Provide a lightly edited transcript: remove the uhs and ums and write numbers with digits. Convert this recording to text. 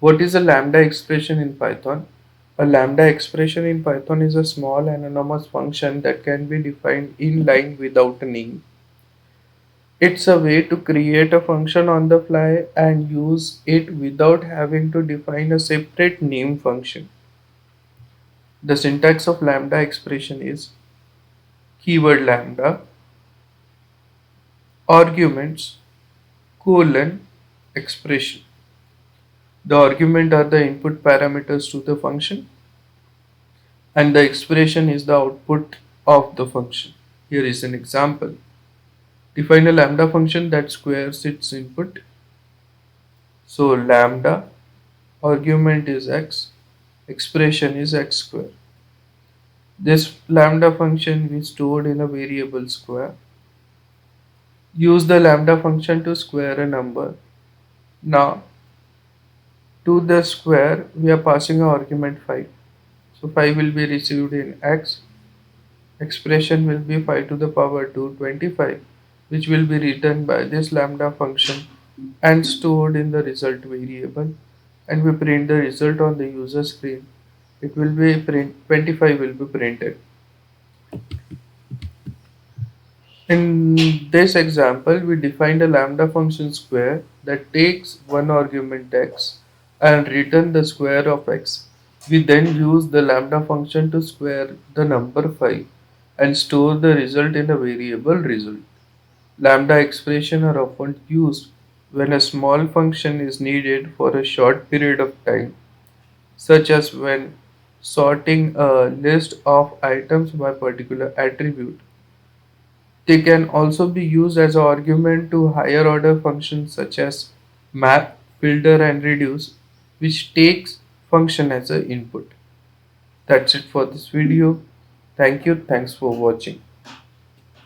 What is a lambda expression in Python? A lambda expression in Python is a small anonymous function that can be defined inline without a name. It's a way to create a function on the fly and use it without having to define a separate name function. The syntax of lambda expression is keyword lambda, arguments, colon, expression. The argument are the input parameters to the function and the expression is the output of the function. Here is an example. Define a lambda function that squares its input. So lambda argument is x, expression is x square. This lambda function is stored in a variable square. Use the lambda function to square a number. Now to the square we are passing an argument 5. So 5 will be received in x. Expression will be 5 to the power 225, which will be written by this lambda function and stored in the result variable, and we print the result on the user screen. It will be 25 will be printed. In this example, we defined a lambda function square that takes one argument x and return the square of x. We then use the lambda function to square the number 5 and store the result in a variable result. Lambda expressions are often used when a small function is needed for a short period of time, such as when sorting a list of items by particular attribute. They can also be used as an argument to higher order functions such as map, filter and reduce, which takes function as an input. That's it for this video. Thank you. Thanks for watching.